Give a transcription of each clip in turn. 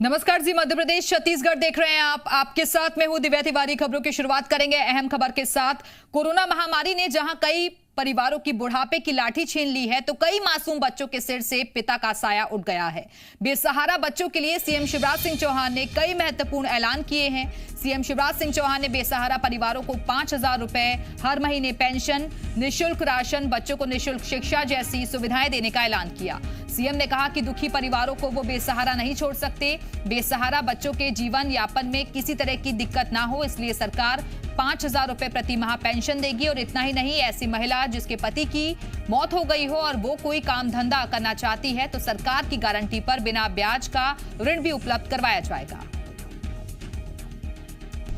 नमस्कार जी, मध्य प्रदेश छत्तीसगढ़ देख रहे हैं आप। आपके साथ मैं हूं दिव्या तिवारी। खबरों की शुरुआत करेंगे अहम खबर के साथ। कोरोना महामारी ने जहां कई परिवारों की बुढ़ापे की लाठी छीन ली है, तो कई मासूम बच्चों के सिर से पिता का साया उठ गया है। बेसहारा बच्चों के लिए सीएम शिवराज सिंह चौहान ने कई महत्वपूर्ण ऐलान किए हैं। सीएम शिवराज सिंह चौहान ने बेसहारा परिवारों को 5,000 रुपए हर महीने पेंशन, निःशुल्क राशन, बच्चों को निःशुल्क शिक्षा जैसी सुविधाएं देने का ऐलान किया। सीएम ने कहा कि दुखी परिवारों को वो बेसहारा नहीं छोड़ सकते। बेसहारा बच्चों के जीवन यापन में किसी तरह की दिक्कत ना हो, इसलिए सरकार 5,000 रुपए प्रति माह पेंशन देगी। और इतना ही नहीं, ऐसी महिला जिसके पति की मौत हो गई हो और वो कोई काम धंधा करना चाहती है, तो सरकार की गारंटी पर बिना ब्याज का ऋण भी उपलब्ध करवाया जाएगा।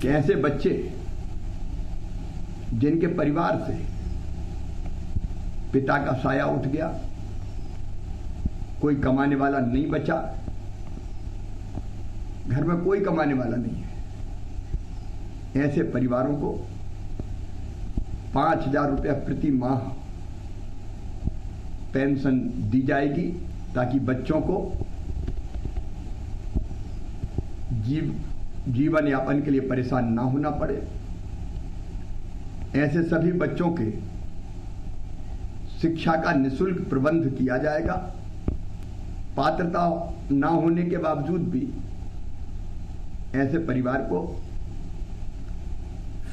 ऐसे बच्चे जिनके परिवार से पिता का साया उठ गया, कोई कमाने वाला नहीं बचा, घर में कोई कमाने वाला नहीं है, ऐसे परिवारों को 5,000 रुपया प्रति माह पेंशन दी जाएगी, ताकि बच्चों को जीवन यापन के लिए परेशान ना होना पड़े। ऐसे सभी बच्चों के शिक्षा का निःशुल्क प्रबंध किया जाएगा। पात्रता ना होने के बावजूद भी ऐसे परिवार को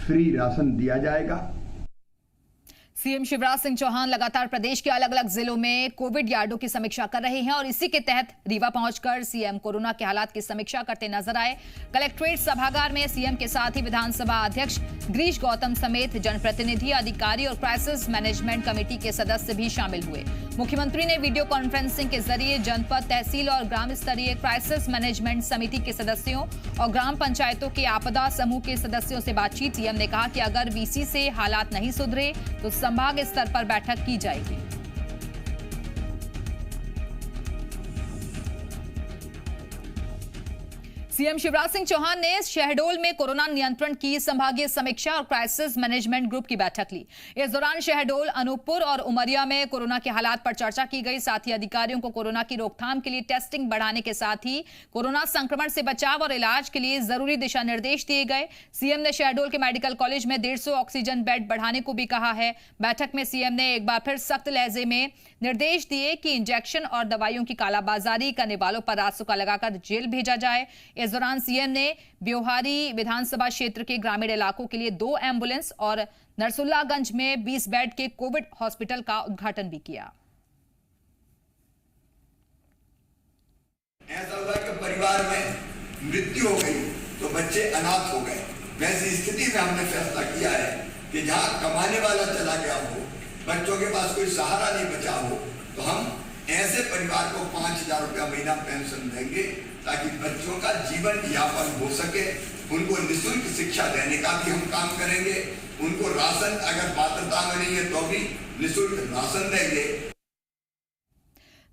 फ्री राशन दिया जाएगा। सीएम शिवराज सिंह चौहान लगातार प्रदेश के अलग अलग जिलों में कोविड यार्डों की समीक्षा कर रहे हैं और इसी के तहत रीवा पहुंचकर सीएम कोरोना के हालात की समीक्षा करते नजर आए। कलेक्ट्रेट सभागार में सीएम के साथ ही विधानसभा अध्यक्ष गिरीश गौतम समेत जनप्रतिनिधि, अधिकारी और क्राइसिस मैनेजमेंट कमेटी के सदस्य भी शामिल हुए। मुख्यमंत्री ने वीडियो कॉन्फ्रेंसिंग के जरिए जनपद, तहसील और ग्राम स्तरीय क्राइसिस मैनेजमेंट समिति के सदस्यों और ग्राम पंचायतों के आपदा समूह के सदस्यों से बातचीत। सीएम ने कहा कि अगर वीसी से हालात नहीं सुधरे तो संभाग स्तर पर बैठक की जाएगी। सीएम शिवराज सिंह चौहान ने शहडोल में कोरोना नियंत्रण की संभागीय समीक्षा और क्राइसिस मैनेजमेंट ग्रुप की बैठक ली। इस दौरान शहडोल, अनूपपुर और उमरिया में कोरोना के हालात पर चर्चा की गई। साथ ही अधिकारियों को कोरोना की रोकथाम के लिए टेस्टिंग बढ़ाने के साथ ही कोरोना संक्रमण से बचाव और इलाज के लिए जरूरी दिशा निर्देश दिए गए। सीएम ने शहडोल के मेडिकल कॉलेज में 150 ऑक्सीजन बेड बढ़ाने को भी कहा है। बैठक में सीएम ने एक बार फिर सख्त लहजे में निर्देश दिए कि इंजेक्शन और दवाइयों की कालाबाजारी करने वालों पर रासुका लगाकर जेल भेजा जाए। इस दौरान सीएम ने ब्योहारी विधानसभा क्षेत्र के ग्रामीण इलाकों के लिए 2 एम्बुलेंस और नरसुल्लागंज में 20 बेड के कोविड हॉस्पिटल का उद्घाटन भी किया। ऐसा हुआ कि परिवार में मृत्यु हो गई तो बच्चे अनाथ हो गए। वैसी स्थिति में हमने फैसला किया है कि जहां कमाने वाला चला गया हो, बच्चों के पास कोई सहारा नहीं बचा हो, तो हम ऐसे परिवार को 5,000 रुपया महीना पेंशन देंगे, ताकि बच्चों का जीवन यापन हो सके। उनको निःशुल्क शिक्षा देने का भी हम काम करेंगे। उनको राशन अगर पात्रता में नहीं है तो भी निःशुल्क राशन देंगे।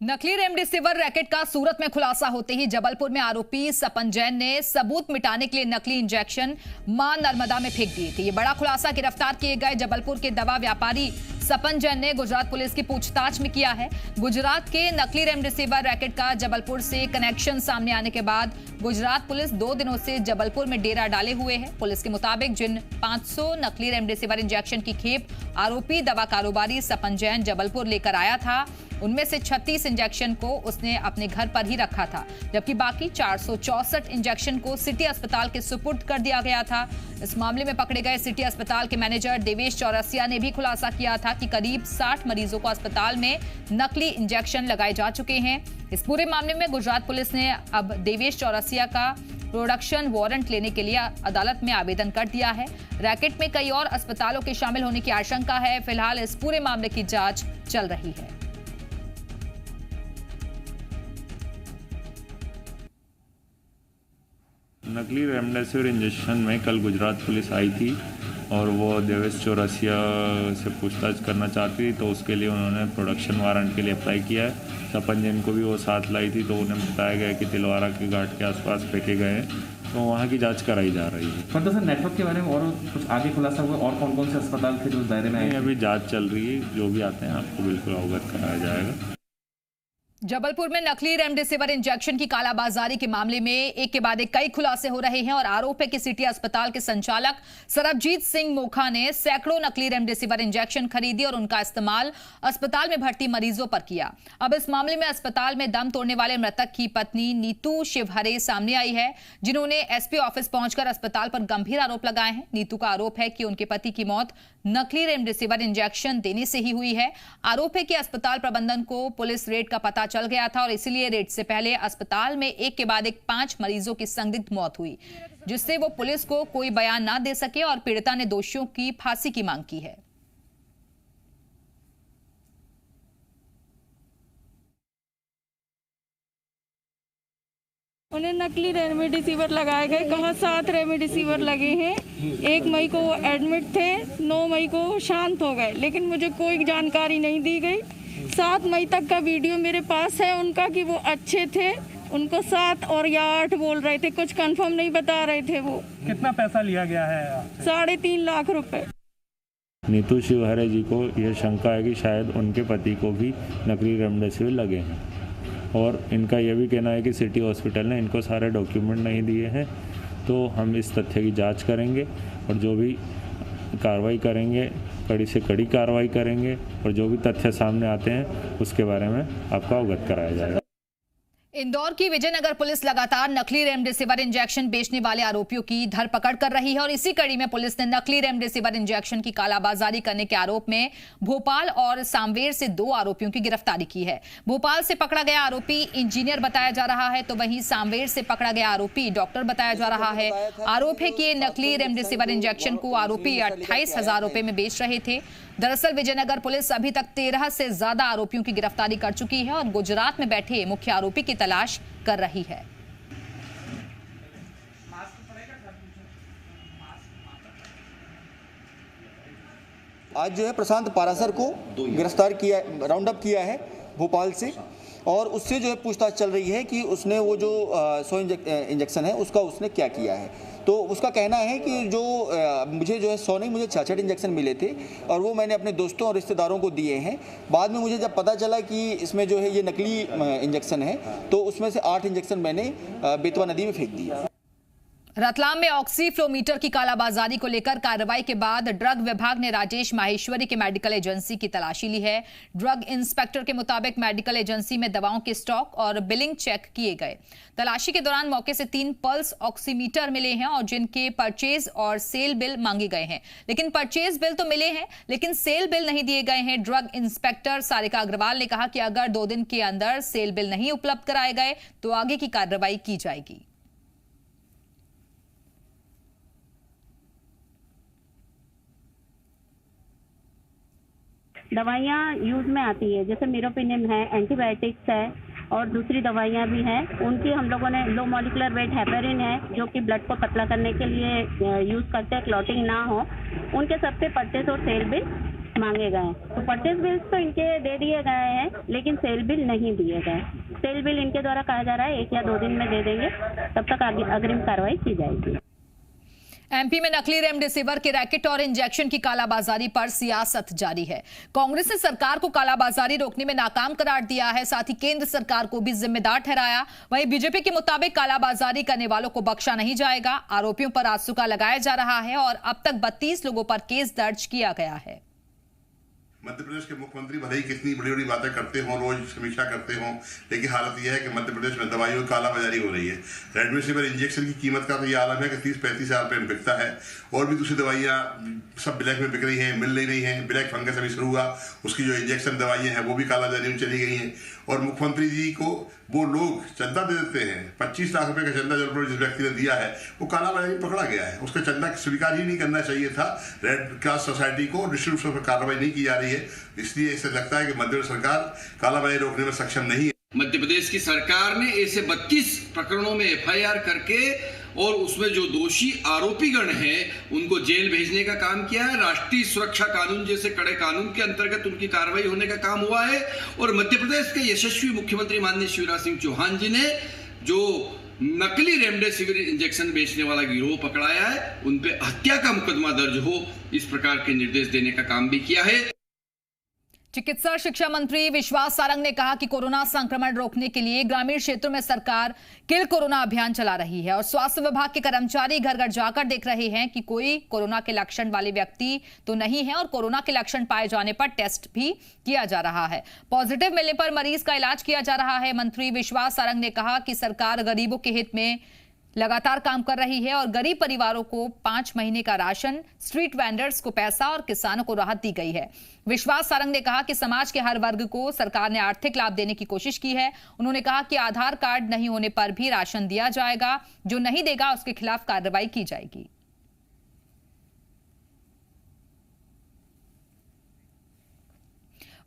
नकली रेमडेसिविर रैकेट का सूरत में खुलासा होते ही जबलपुर में आरोपी सपन जैन ने सबूत मिटाने के लिए नकली इंजेक्शन मां नर्मदा में फेंक दिए थे। ये बड़ा खुलासा गिरफ्तार किए गए जबलपुर के दवा व्यापारी सपन जैन ने गुजरात पुलिस की पूछताछ में किया है। गुजरात के नकली रेमडेसिविर रैकेट का जबलपुर से कनेक्शन सामने आने के बाद गुजरात पुलिस 2 दिनों से जबलपुर में डेरा डाले हुए है। पुलिस के मुताबिक जिन 500 नकली रेमडेसिविर इंजेक्शन की खेप आरोपी दवा कारोबारी सपन जैन जबलपुर लेकर आया था, उनमें से 36 इंजेक्शन को उसने अपने घर पर ही रखा था, जबकि बाकी 464 इंजेक्शन को सिटी अस्पताल के सुपुर्द कर दिया गया था। इस मामले में पकड़े गए सिटी अस्पताल के मैनेजर देवेश चौरसिया ने भी खुलासा किया था कि करीब 60 मरीजों को अस्पताल में नकली इंजेक्शन लगाए जा चुके हैं। इस पूरे मामले में गुजरात पुलिस ने अब देवेश चौरसिया का प्रोडक्शन वारंट लेने के लिए अदालत में आवेदन कर दिया है। रैकेट में कई और अस्पतालों के शामिल होने की आशंका है। फिलहाल इस पूरे मामले की जांच चल रही है। नकली रेमडेसिविर इंजेक्शन में कल गुजरात पुलिस आई थी और वो देवेश चौरसिया से पूछताछ करना चाहती थी, तो उसके लिए उन्होंने प्रोडक्शन वारंट के लिए अप्लाई किया है। सपन जैन को भी वो साथ लाई थी, तो उन्हें बताया गया कि तिलवारा के घाट के आसपास फेंके गए हैं, तो वहाँ की जांच कराई जा रही है। पर सर नेटवर्क के बारे में और कुछ आगे खुलासा हुआ, और कौन कौन से अस्पताल थे जो दायरे में आए? अभी जाँच चल रही है, जो भी आते हैं आपको बिल्कुल अवगत कराया जाएगा। जबलपुर में नकली रेमडेसिविर इंजेक्शन की कालाबाजारी के मामले में एक के बाद एक कई खुलासे हो रहे हैं और आरोप है कि सिटी अस्पताल के संचालक सरबजीत सिंह मोखा ने सैकड़ों नकली रेमडेसिविर इंजेक्शन खरीदी और उनका इस्तेमाल अस्पताल में भर्ती मरीजों पर किया। अब इस मामले में अस्पताल में दम तोड़ने वाले मृतक की पत्नी नीतू शिवहरे सामने आई है, जिन्होंने एसपी ऑफिस पहुंचकर अस्पताल पर गंभीर आरोप लगाए हैं। नीतू का आरोप है कि उनके पति की मौत नकली रेमडेसिविर इंजेक्शन देने से ही हुई है। आरोप है कि अस्पताल प्रबंधन को पुलिस रेड का पता चल गया था और इसीलिए रेड से पहले अस्पताल में एक के बाद एक 5 मरीजों की संदिग्ध मौत हुई, जिससे वो पुलिस को कोई बयान ना दे सके और पीड़िता ने दोषियों की फांसी की मांग की है। उन्हें नकली रेमडेसिविर लगाए गए, कहाँ 7 रेमडेसिविर लगे हैं। 1 मई को वो एडमिट थे, 9 मई को शांत हो गए, लेकिन मुझे कोई जानकारी नहीं दी गई। 7 मई तक का वीडियो मेरे पास है उनका कि वो अच्छे थे, उनको 7 और या 8 बोल रहे थे, कुछ कंफर्म नहीं बता रहे थे। वो कितना पैसा लिया गया है? 3.5 लाख रुपए। नीतू शिवहरे जी को यह शंका है कि शायद उनके पति को भी नकली रेमडेसिविर लगे हैं और इनका यह भी कहना है कि सिटी हॉस्पिटल ने इनको सारे डॉक्यूमेंट नहीं दिए हैं। तो हम इस तथ्य की जांच करेंगे और जो भी कार्रवाई करेंगे, कड़ी से कड़ी कार्रवाई करेंगे और जो भी तथ्य सामने आते हैं उसके बारे में आपको अवगत कराया जाएगा। इंदौर की विजयनगर पुलिस लगातार नकली रेमडेसिविर इंजेक्शन बेचने वाले आरोपियों की धरपकड़ कर रही है और इसी कड़ी में पुलिस ने नकली रेमडेसिविर इंजेक्शन की कालाबाजारी करने के आरोप में भोपाल और सांवेर से 2 आरोपियों की गिरफ्तारी की है। भोपाल से पकड़ा गया आरोपी इंजीनियर बताया जा रहा है, तो वहीं सांवेर से पकड़ा गया आरोपी डॉक्टर बताया जा रहा है। आरोप है कि ये नकली रेमडेसिविर इंजेक्शन को आरोपी 28,000 रुपए में बेच रहे थे। दरअसल विजयनगर पुलिस अभी तक 13 से ज्यादा आरोपियों की गिरफ्तारी कर चुकी है और गुजरात में बैठे मुख्य आरोपी की तलाश कर रही है। आज जो है प्रशांत पारासर को गिरफ्तार किया, राउंड अप किया है भोपाल से और उससे जो है पूछताछ चल रही है कि उसने वो जो 100 इंजेक्शन है उसका उसने क्या किया है। तो उसका कहना है कि जो मुझे जो है 100 नहीं, मुझे 66 इंजेक्शन मिले थे और वो मैंने अपने दोस्तों और रिश्तेदारों को दिए हैं। बाद में मुझे जब पता चला कि इसमें जो है ये नकली इंजेक्शन है तो उसमें से 8 इंजेक्शन मैंने बेतवा नदी में फेंक दिया। रतलाम में ऑक्सीफ्लोमीटर की कालाबाजारी को लेकर कार्रवाई के बाद ड्रग विभाग ने राजेश माहेश्वरी के मेडिकल एजेंसी की तलाशी ली है। ड्रग इंस्पेक्टर के मुताबिक मेडिकल एजेंसी में दवाओं के स्टॉक और बिलिंग चेक किए गए। तलाशी के दौरान मौके से 3 पल्स ऑक्सीमीटर मिले हैं और जिनके परचेज और सेल बिल मांगे गए हैं, लेकिन परचेज बिल तो मिले हैं लेकिन सेल बिल नहीं दिए गए हैं। ड्रग इंस्पेक्टर सारिका अग्रवाल ने कहा कि अगर 2 दिन के अंदर सेल बिल नहीं उपलब्ध कराए गए तो आगे की कार्रवाई की जाएगी। दवाइयाँ यूज में आती है, जैसे मीरोपिनिम है, एंटीबायोटिक्स है और दूसरी दवाइयाँ भी हैं। उनकी हम लोगों ने लो मॉलिकुलर वेट हेपेरिन है जो कि ब्लड को पतला करने के लिए यूज करते हैं, क्लॉटिंग ना हो। उनके सबसे परचेज और सेल बिल मांगे गए। तो परचेज बिल्स तो इनके दे दिए गए हैं लेकिन सेल बिल नहीं दिए गए। सेल बिल इनके द्वारा कहा जा रहा है 1 या 2 दिन में दे देंगे, तब तक अग्रिम कार्रवाई की जाएगी। एमपी में नकली रेमडेसिविर के रैकेट और इंजेक्शन की कालाबाजारी पर सियासत जारी है। कांग्रेस ने सरकार को कालाबाजारी रोकने में नाकाम करार दिया है, साथ ही केंद्र सरकार को भी जिम्मेदार ठहराया। वहीं बीजेपी के मुताबिक कालाबाजारी करने वालों को बख्शा नहीं जाएगा। आरोपियों पर रासुका लगाया जा रहा है और अब तक 32 लोगों पर केस दर्ज किया गया है। मध्य प्रदेश के मुख्यमंत्री भले ही कितनी बड़ी बड़ी बातें करते हों, रोज समीक्षा करते हों, लेकिन हालत यह है कि मध्य प्रदेश में दवाइयों की कालाबाजारी हो रही है। रेमडेसिविर इंजेक्शन की कीमत का तो ये आलम है कि 30-35 हज़ार रुपये में बिकता है और भी दूसरी दवाइयाँ सब ब्लैक में बिक रही हैं, मिल नहीं रही हैं। ब्लैक फंगस अभी शुरू हुआ, उसकी जो इंजेक्शन दवाइयाँ हैं वो भी कालाबाजारी में चली गई हैं और मुख्यमंत्री जी को वो लोग चंदा दे देते हैं। 25 लाख रुपए का चंदा जो जिस व्यक्ति ने दिया है वो कालाबाजारी पकड़ा गया है, उसका चंदा स्वीकार ही नहीं करना चाहिए था। रेड क्रॉस सोसाइटी को निश्चित रूप से कार्रवाई नहीं की जा रही है, इसलिए इससे लगता है कि मध्य प्रदेश सरकार कालाबाजारी रोकने में सक्षम नहीं है। मध्य प्रदेश की सरकार ने ऐसे 32 प्रकरणों में FIR करके और उसमें जो दोषी आरोपीगण हैं उनको जेल भेजने का काम किया है। राष्ट्रीय सुरक्षा कानून जैसे कड़े कानून के अंतर्गत उनकी कार्रवाई होने का काम हुआ है और मध्य प्रदेश के यशस्वी मुख्यमंत्री माननीय शिवराज सिंह चौहान जी ने जो नकली रेमडेसिविर इंजेक्शन बेचने वाला गिरोह पकड़ाया है, उन पे हत्या का मुकदमा दर्ज हो, इस प्रकार के निर्देश देने का काम भी किया है। चिकित्सा शिक्षा मंत्री विश्वास सारंग ने कहा कि कोरोना संक्रमण रोकने के लिए ग्रामीण क्षेत्रों में सरकार किल कोरोना अभियान चला रही है और स्वास्थ्य विभाग के कर्मचारी घर घर जाकर देख रहे हैं कि कोई कोरोना के लक्षण वाले व्यक्ति तो नहीं है और कोरोना के लक्षण पाए जाने पर टेस्ट भी किया जा रहा है। पॉजिटिव मिलने पर मरीज का इलाज किया जा रहा है। मंत्री विश्वास सारंग ने कहा कि सरकार गरीबों के हित में लगातार काम कर रही है और गरीब परिवारों को 5 महीने का राशन, स्ट्रीट वेंडर्स को पैसा और किसानों को राहत दी गई है। विश्वास सारंग ने कहा कि समाज के हर वर्ग को सरकार ने आर्थिक लाभ देने की कोशिश की है। उन्होंने कहा कि आधार कार्ड नहीं होने पर भी राशन दिया जाएगा, जो नहीं देगा उसके खिलाफ कार्रवाई की जाएगी।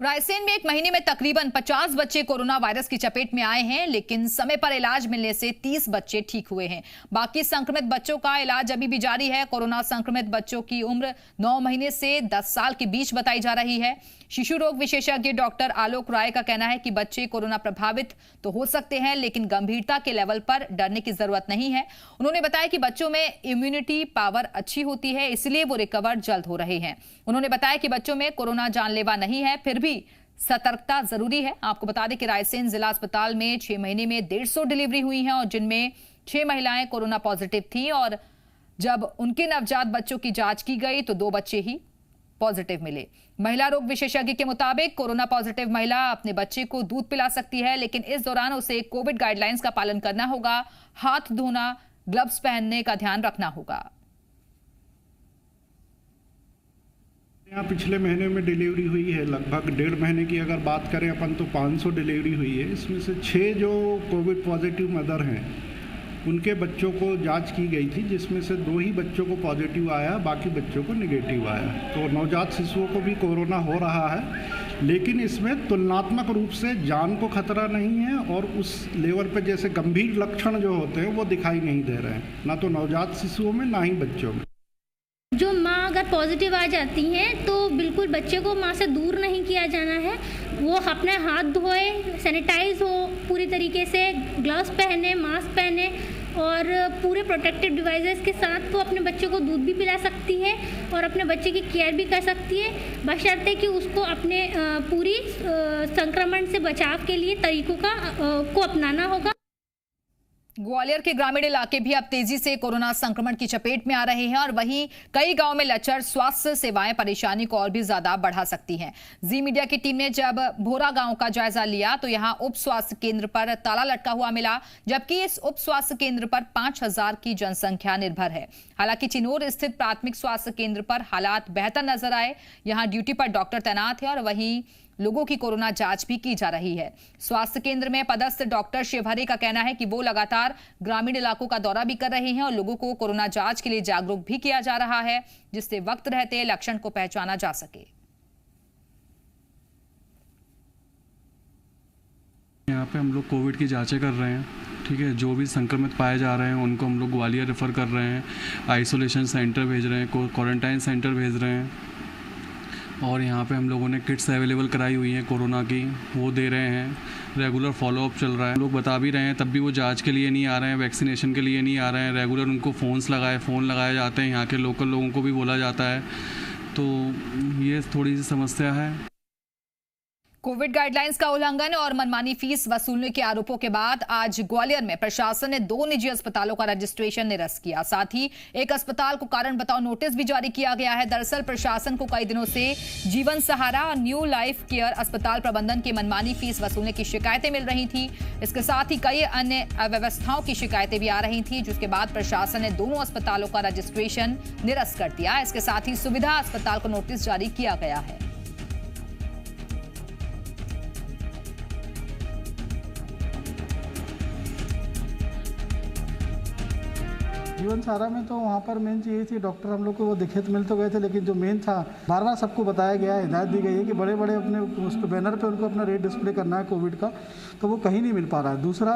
रायसेन में एक महीने में तकरीबन 50 बच्चे कोरोना वायरस की चपेट में आए हैं, लेकिन समय पर इलाज मिलने से 30 बच्चे ठीक हुए हैं। बाकी संक्रमित बच्चों का इलाज अभी भी जारी है। कोरोना संक्रमित बच्चों की उम्र 9 महीने से 10 साल के बीच बताई जा रही है। शिशु रोग विशेषज्ञ डॉक्टर आलोक राय का कहना है कि बच्चे कोरोना प्रभावित तो हो सकते हैं, लेकिन गंभीरता के लेवल पर डरने की जरूरत नहीं है। उन्होंने बताया कि बच्चों में इम्यूनिटी पावर अच्छी होती है, इसलिए वो रिकवर जल्द हो रहे हैं। उन्होंने बताया कि बच्चों में कोरोना जानलेवा नहीं है, फिर भी सतर्कता जरूरी है। आपको बता दें कि रायसेन जिला अस्पताल में 6 महीने में 150 डिलीवरी हुई हैं और जिनमें 6 महिलाएं कोरोना पॉजिटिव थी और जब उनके नवजात बच्चों की जांच की गई तो 2 बच्चे ही पॉजिटिव मिले। महिला रोग विशेषज्ञ के मुताबिक कोरोना पॉजिटिव महिला अपने बच्चे को दूध पिला सकती है, लेकिन इस दौरान उसे कोविड गाइडलाइंस का पालन करना होगा, हाथ धोना, ग्लव्स पहनने का ध्यान रखना होगा। यहाँ पिछले महीने में डिलीवरी हुई है, लगभग 1.5 महीने की अगर बात करें अपन तो 500 डिलीवरी हुई है। इसमें से 6 जो कोविड पॉजिटिव मदर हैं उनके बच्चों को जांच की गई थी, जिसमें से 2 ही बच्चों को पॉजिटिव आया, बाकी बच्चों को निगेटिव आया। तो नवजात शिशुओं को भी कोरोना हो रहा है, लेकिन इसमें तुलनात्मक रूप से जान को खतरा नहीं है और उस लेवल पे जैसे गंभीर लक्षण जो होते हैं वो दिखाई नहीं दे रहे हैं, ना तो नवजात शिशुओं में ना ही बच्चों में। जो माँ अगर पॉजिटिव आ जाती हैं तो बिल्कुल बच्चे को माँ से दूर नहीं किया जाना है। वो अपने हाथ धोए, सैनिटाइज हो पूरी तरीके से, ग्लव्स पहने, मास्क पहने और पूरे प्रोटेक्टिव डिवाइसेस के साथ वो अपने बच्चे को दूध भी पिला सकती है और अपने बच्चे की केयर भी कर सकती है, बशर्ते कि उसको अपने पूरी संक्रमण से बचाव के लिए तरीकों को अपनाना होगा। ग्वालियर के ग्रामीण इलाके भी अब तेजी से कोरोना संक्रमण की चपेट में आ रहे हैं और वहीं कई गांव में लचर स्वास्थ्य सेवाएं परेशानी को और भी ज्यादा बढ़ा सकती हैं। जी मीडिया की टीम ने जब भोरा गांव का जायजा लिया तो यहां उप स्वास्थ्य केंद्र पर ताला लटका हुआ मिला, जबकि इस उप स्वास्थ्य केंद्र पर 5000 की जनसंख्या निर्भर है। हालांकि चिनोर स्थित प्राथमिक स्वास्थ्य केंद्र पर हालात बेहतर नजर आए। यहां ड्यूटी पर डॉक्टर तैनात है और वहीं लोगों की कोरोना जांच भी की जा रही है। स्वास्थ्य केंद्र में पदस्थ डॉक्टर शिवहरे का कहना है कि वो लगातार ग्रामीण इलाकों का दौरा भी कर रहे हैं और लोगों को कोरोना जांच के लिए जागरूक भी किया जा रहा है, जिससे वक्त रहते लक्षण को पहचाना जा सके। यहाँ पे हम लोग कोविड की जांचें कर रहे हैं, ठीक है। जो भी संक्रमित पाए जा रहे हैं उनको हम लोग ग्वालियर रेफर कर रहे हैं, आइसोलेशन सेंटर भेज रहे हैं, क्वारंटाइन सेंटर भेज रहे हैं और यहाँ पे हम लोगों ने किट्स अवेलेबल कराई हुई हैं कोरोना की, वो दे रहे हैं। रेगुलर फॉलोअप चल रहा है। लोग बता भी रहे हैं तब भी वो जांच के लिए नहीं आ रहे हैं, वैक्सीनेशन के लिए नहीं आ रहे हैं। रेगुलर उनको फ़ोन लगाए जाते हैं, यहाँ के लोकल लोगों को भी बोला जाता है, तो ये थोड़ी सी समस्या है। कोविड गाइडलाइंस का उल्लंघन और मनमानी फीस वसूलने के आरोपों के बाद आज ग्वालियर में प्रशासन ने 2 निजी अस्पतालों का रजिस्ट्रेशन निरस्त किया। साथ ही एक अस्पताल को कारण बताओ नोटिस भी जारी किया गया है। दरअसल प्रशासन को कई दिनों से जीवन सहारा और न्यू लाइफ केयर अस्पताल प्रबंधन की मनमानी फीस वसूलने की शिकायतें मिल रही थी। इसके साथ ही कई अन्य अव्यवस्थाओं की शिकायतें भी आ रही थी, जिसके बाद प्रशासन ने दोनों अस्पतालों का रजिस्ट्रेशन निरस्त कर दिया। इसके साथ ही सुविधा अस्पताल को नोटिस जारी किया गया है। जीवन सहारा में तो वहाँ पर मेन चीज़ थी, डॉक्टर हम लोग को वो दिखे तो मिल तो गए थे, लेकिन जो मेन था बार बार सबको बताया गया है, हिदायत दी गई है कि बड़े बड़े अपने उस बैनर पे उनको अपना रेट डिस्प्ले करना है कोविड का, तो वो कहीं नहीं मिल पा रहा है। दूसरा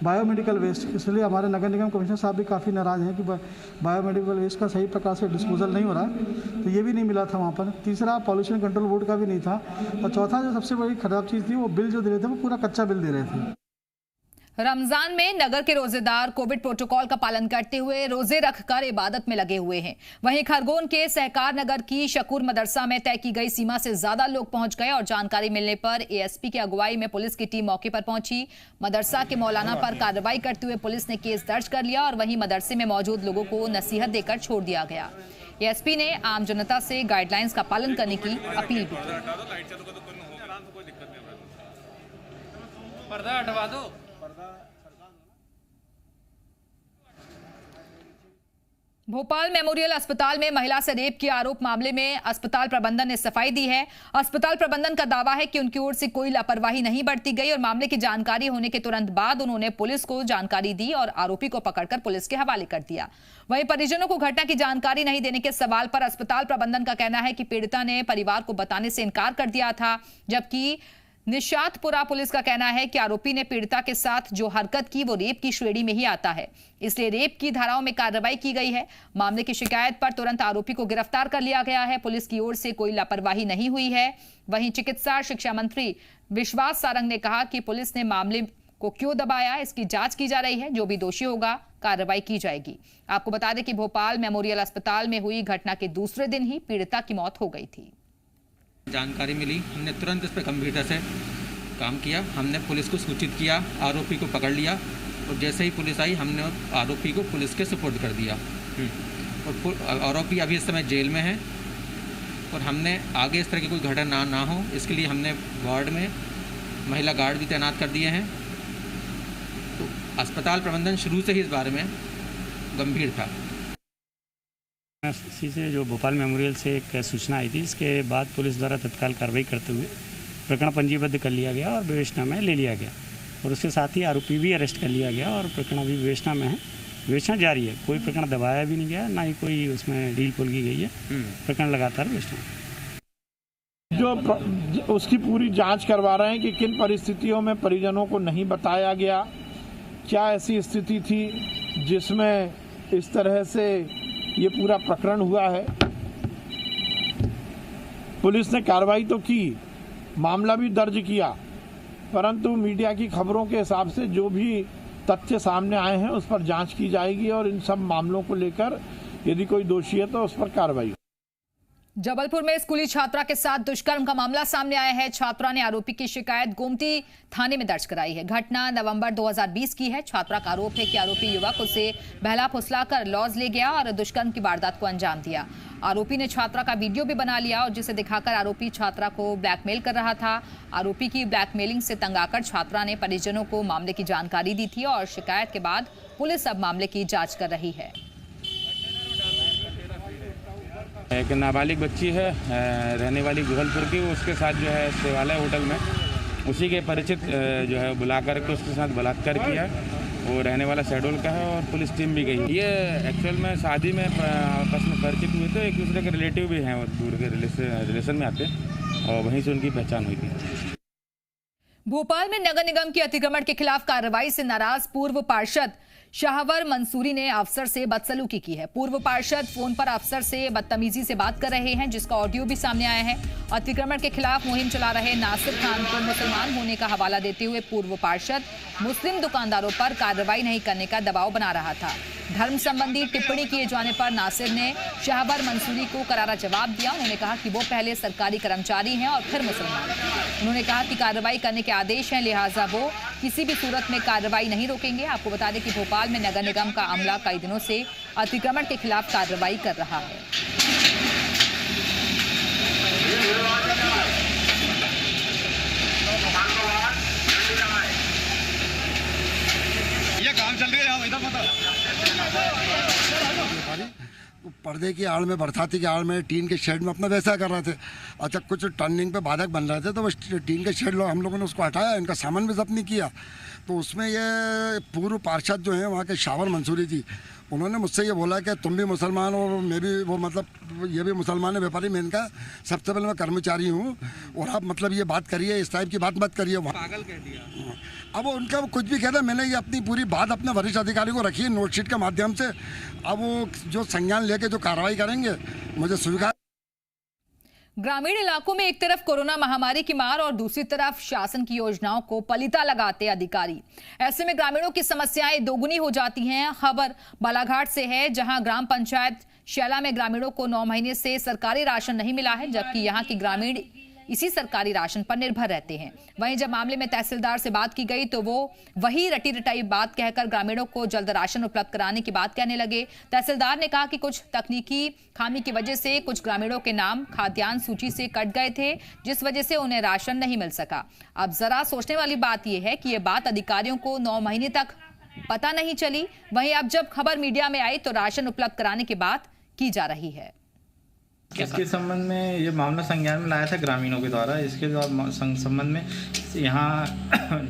बायोमेडिकल वेस्ट, इसलिए हमारे नगर निगम कमिश्नर साहब भी काफ़ी नाराज़ हैं कि बायोमेडिकल वेस्ट का सही प्रकार से डिस्पोजल नहीं हो रहा है, तो ये भी नहीं मिला था वहाँ पर। तीसरा पॉल्यूशन कंट्रोल बोर्ड का भी नहीं था। और चौथा जो सबसे बड़ी खराब चीज़ थी, वो बिल जो दे रहे थे वो पूरा कच्चा बिल दे रहे थे। रमजान में नगर के रोजेदार कोविड प्रोटोकॉल का पालन करते हुए रोजे रखकर इबादत में लगे हुए हैं। वहीं खरगोन के सहकार नगर की शकूर मदरसा में तय की गई सीमा से ज्यादा लोग पहुंच गए और जानकारी मिलने पर एएसपी की अगुवाई में पुलिस की टीम मौके पर पहुंची। मदरसा के मौलाना पर कार्रवाई करते हुए पुलिस ने केस दर्ज कर लिया और वहीं मदरसे में मौजूद लोगों को नसीहत देकर छोड़ दिया गया। एएसपी ने आम जनता से गाइडलाइंस का पालन करने की अपील भी की। भोपाल मेमोरियल अस्पताल में महिला से रेप के आरोप मामले में अस्पताल प्रबंधन ने सफाई दी है। अस्पताल प्रबंधन का दावा है कि उनकी ओर से कोई लापरवाही नहीं बरती गई और मामले की जानकारी होने के तुरंत बाद उन्होंने पुलिस को जानकारी दी और आरोपी को पकड़कर पुलिस के हवाले कर दिया। वहीं परिजनों को घटना की जानकारी नहीं देने के सवाल पर अस्पताल प्रबंधन का कहना है कि पीड़िता ने परिवार को बताने से इनकार कर दिया था, जबकि निशातपुरा पुलिस का कहना है कि आरोपी ने पीड़िता के साथ जो हरकत की वो रेप की श्रेणी में ही आता है, इसलिए रेप की धाराओं में कार्रवाई की गई है। मामले की शिकायत पर तुरंत आरोपी को गिरफ्तार कर लिया गया है। पुलिस की ओर से कोई लापरवाही नहीं हुई है। वहीं चिकित्सा शिक्षा मंत्री विश्वास सारंग ने कहा कि पुलिस ने मामले को क्यों दबाया, इसकी जांच की जा रही है। जो भी दोषी होगा कार्रवाई की जाएगी। आपको बता दें कि भोपाल मेमोरियल अस्पताल में हुई घटना के दूसरे दिन ही पीड़िता की मौत हो गई थी। जानकारी मिली, हमने तुरंत इस पर गंभीरता से काम किया। हमने पुलिस को सूचित किया, आरोपी को पकड़ लिया और जैसे ही पुलिस आई हमने आरोपी को पुलिस के सुपुर्द कर दिया और आरोपी अभी इस समय जेल में है और हमने आगे इस तरह की कोई घटना ना हो इसके लिए हमने वार्ड में महिला गार्ड भी तैनात कर दिए हैं। तो अस्पताल प्रबंधन शुरू से ही इस बारे में गंभीर था। इसी से जो भोपाल मेमोरियल से एक सूचना आई थी, इसके बाद पुलिस द्वारा तत्काल कार्रवाई करते हुए प्रकरण पंजीबद्ध कर लिया गया और विवेचना में ले लिया गया और उसके साथ ही आरोपी भी अरेस्ट कर लिया गया और प्रकरण अभी विवेचना में है। विवेचना जारी है, कोई प्रकरण दबाया भी नहीं गया, ना ही कोई उसमें डील पुल की गई है। प्रकरण लगातार विवेचना जो उसकी पूरी जांच करवा रहे हैं कि किन परिस्थितियों में परिजनों को नहीं बताया गया, क्या ऐसी स्थिति थी जिसमें इस तरह से ये पूरा प्रकरण हुआ है। पुलिस ने कार्रवाई तो की, मामला भी दर्ज किया, परंतु मीडिया की खबरों के हिसाब से जो भी तथ्य सामने आए हैं उस पर जांच की जाएगी और इन सब मामलों को लेकर यदि कोई दोषी है तो उस पर कार्रवाई। जबलपुर में स्कूली छात्रा के साथ दुष्कर्म का मामला सामने आया है। छात्रा ने आरोपी की शिकायत गोमती थाने में दर्ज कराई है। घटना नवंबर 2020 की है। छात्रा का आरोप है कि आरोपी युवक उसे बहला फुसलाकर लॉज ले गया और दुष्कर्म की वारदात को अंजाम दिया। आरोपी ने छात्रा का वीडियो भी बना लिया और जिसे दिखाकर आरोपी छात्रा को ब्लैकमेल कर रहा था। आरोपी की ब्लैकमेलिंग से तंग आकर छात्रा ने परिजनों को मामले की जानकारी दी थी और शिकायत के बाद पुलिस अब मामले की जाँच कर रही है। एक नाबालिग बच्ची है रहने वाली जबलपुर की, उसके साथ जो है सेवालय होटल में उसी के परिचित जो है बुला कर के उसके साथ बलात्कार किया। वो रहने वाला शहडोल का है और पुलिस टीम भी गई। ये एक्चुअल में शादी में आपस में परिचित हुए थे, एक दूसरे के रिलेटिव भी हैं, वो दूर के रिलेशन में आते और वहीं से उनकी पहचान हुई थी। भोपाल में नगर निगम के अतिक्रमण के खिलाफ कार्रवाई से नाराज पूर्व पार्षद शाहवर मंसूरी ने अफसर से बदसलूकी की है। पूर्व पार्षद फोन पर अफसर से बदतमीजी से बात कर रहे हैं, जिसका ऑडियो भी सामने आया है। अतिक्रमण के खिलाफ मुहिम चला रहे नासिर खान को मुसलमान होने का हवाला देते हुए पूर्व पार्षद मुस्लिम दुकानदारों पर कार्रवाई नहीं करने का दबाव बना रहा था। धर्म संबंधी टिप्पणी किए जाने पर नासिर ने शाहवर मंसूरी को करारा जवाब दिया। उन्होंने कहा कि वो पहले सरकारी कर्मचारी हैं और फिर मुसलमान। उन्होंने कहा कि कार्रवाई करने के आदेश हैं, लिहाजा वो किसी भी सूरत में कार्रवाई नहीं रोकेंगे। आपको बता दें कि भोपाल में नगर निगम का अमला कई दिनों से अतिक्रमण के खिलाफ कार्रवाई कर रहा है। ये काम चल रही है इधर पर्दे की आड़ में, बरसाती की आड़ में, टीन के शेड में अपना वैसा कर रहे थे। अच्छा, कुछ टर्निंग पे बाधक बन रहे थे तो वो टीन के शेड हम लोगों ने उसको हटाया, इनका सामान भी जब्त नहीं किया। तो उसमें ये पूर्व पार्षद जो हैं वहाँ के शाहवर मंसूरी जी, उन्होंने मुझसे ये बोला कि तुम भी मुसलमान हो, मैं भी, वो मतलब ये भी मुसलमान है, व्यापारी, मैं इनका सबसे पहले मैं कर्मचारी हूँ और आप मतलब ये बात करिए, इस टाइप की बात मत करिए। पागल कह दिया। अब उनका कुछ भी कहता, मैंने ये अपनी पूरी बात अपने वरिष्ठ अधिकारी को रखी है नोटशीट के माध्यम से। अब वो जो संज्ञान लेके जो कार्रवाई करेंगे मुझे स्वीकार। ग्रामीण इलाकों में एक तरफ कोरोना महामारी की मार और दूसरी तरफ शासन की योजनाओं को पलीता लगाते अधिकारी। ऐसे में ग्रामीणों की समस्याएं दोगुनी हो जाती हैं। खबर बालाघाट से है, जहां ग्राम पंचायत शैला में ग्रामीणों को 9 महीने से सरकारी राशन नहीं मिला है, जबकि यहां के ग्रामीण इसी सरकारी राशन पर निर्भर रहते हैं। वहीं जब मामले में तहसीलदार से बात की गई तो वो वही रटी रटाई बात कहकर ग्रामीणों को जल्द राशन उपलब्ध कराने की बात कहने लगे। तहसीलदार ने कहा कि कुछ तकनीकी खामी की वजह से कुछ ग्रामीणों के नाम खाद्यान्न सूची से कट गए थे, जिस वजह से उन्हें राशन नहीं मिल सका। अब जरा सोचने वाली बात यह है कि ये बात अधिकारियों को 9 महीने तक पता नहीं चली। वहीं अब जब खबर मीडिया में आई तो राशन उपलब्ध कराने की बात की जा रही है। इसके संबंध में ये मामला संज्ञान में लाया था ग्रामीणों के द्वारा। इसके संबंध में यहाँ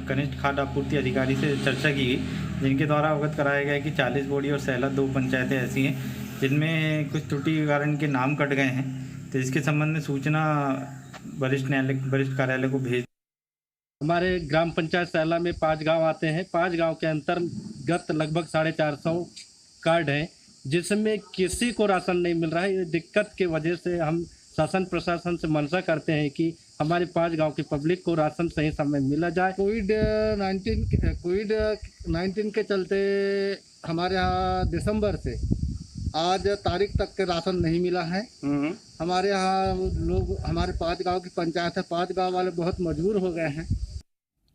कनिष्ठ खाद्य आपूर्ति अधिकारी से चर्चा की गई, जिनके द्वारा अवगत कराया गया कि 40 बोड़ी और सैला 2 पंचायतें ऐसी हैं जिनमें कुछ त्रुटि के कारण के नाम कट गए हैं। तो इसके संबंध में सूचना वरिष्ठ कार्यालय को भेज। हमारे ग्राम पंचायत सैला में 5 गाँव आते हैं। 5 गाँव के अंतर्गत लगभग 450 कार्ड हैं, जिसमें किसी को राशन नहीं मिल रहा है। ये दिक्कत के वजह से हम शासन प्रशासन से मंशा करते हैं कि हमारे 5 गांव की पब्लिक को राशन सही समय मिला जाए। कोविड-19 के चलते हमारे यहाँ दिसंबर से आज तारीख तक के राशन नहीं मिला है। हमारे यहाँ लोग, हमारे 5 गांव की पंचायत है, 5 गांव वाले बहुत मजबूर हो गए हैं।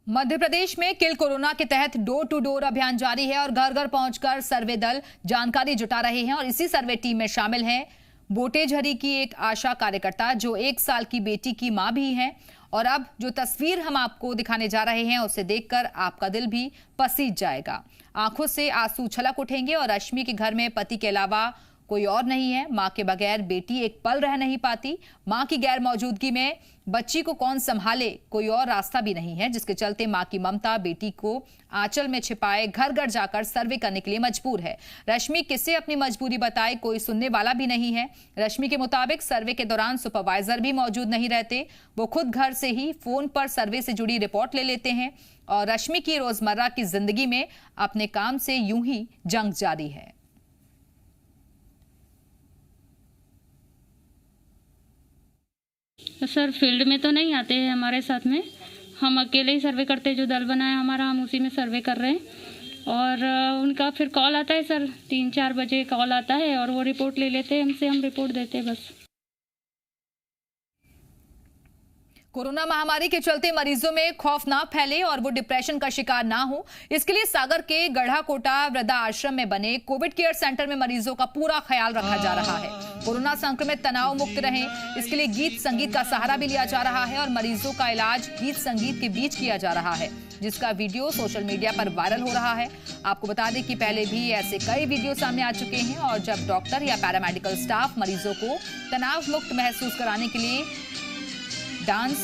मध्य प्रदेश में किल कोरोना के तहत डोर टू डोर अभियान जारी है और घर घर पहुंचकर सर्वे दल जानकारी जुटा रहे हैं। और इसी सर्वे टीम में शामिल हैं बोटेझरी की एक आशा कार्यकर्ता जो 1 साल की बेटी की मां भी हैं। और अब जो तस्वीर हम आपको दिखाने जा रहे हैं उसे देखकर आपका दिल भी पसीज जाएगा। आंखों से आंसू छलक उठेंगे। और रश्मि के घर में पति के अलावा कोई और नहीं है। मां के बगैर बेटी एक पल रह नहीं पाती। मां की गैर मौजूदगी में बच्ची को कौन संभाले, कोई और रास्ता भी नहीं है, जिसके चलते मां की ममता बेटी को आंचल में छिपाए घर घर जाकर सर्वे करने के लिए मजबूर है। रश्मि किसे अपनी मजबूरी बताए, कोई सुनने वाला भी नहीं है। रश्मि के मुताबिक सर्वे के दौरान सुपरवाइजर भी मौजूद नहीं रहते। वो खुद घर से ही फोन पर सर्वे से जुड़ी रिपोर्ट ले लेते हैं। और रश्मि की रोजमर्रा की जिंदगी में अपने काम से यूं ही जंग जारी है। सर फील्ड में तो नहीं आते हैं हमारे साथ में, हम अकेले ही सर्वे करते हैं। जो दल बना है हमारा, हम उसी में सर्वे कर रहे हैं। और उनका फिर कॉल आता है सर, 3-4 बजे कॉल आता है और वो रिपोर्ट ले लेते हैं हमसे, हम रिपोर्ट देते हैं बस। कोरोना महामारी के चलते मरीजों में खौफ ना फैले और वो डिप्रेशन का शिकार ना हो, इसके लिए सागर के गढ़ाकोटा वृद्धा आश्रम में बने कोविड केयर सेंटर में मरीजों का पूरा ख्याल रखा जा रहा है। कोरोना संक्रमित तनाव मुक्त रहें, इसके लिए गीत संगीत का सहारा भी लिया जा रहा है और मरीजों का इलाज गीत संगीत के बीच किया जा रहा है, जिसका वीडियो सोशल मीडिया पर वायरल हो रहा है। आपको बता दें कि पहले भी ऐसे कई वीडियो सामने आ चुके हैं और जब डॉक्टर या पैरामेडिकल स्टाफ मरीजों को तनाव मुक्त महसूस कराने के लिए डांस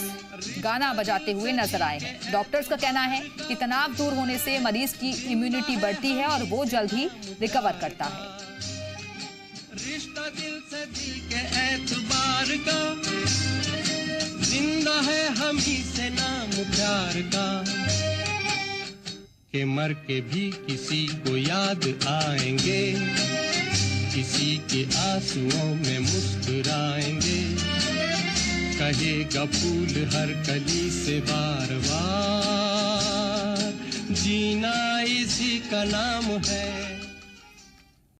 गाना बजाते हुए नजर आए हैं। डॉक्टर्स का कहना है कि तनाव दूर होने से मरीज की इम्यूनिटी बढ़ती है और वो जल्द ही रिकवर करता है। रिश्ता दिल से दिल के एतबार का, जिंदा है हम ही से नाम प्यार का, के मर के भी किसी को याद आएंगे, किसी के आंसुओं में मुस्कुराएंगे, कहेगा फूल हर कली से बार बार, जीना इसी का नाम है।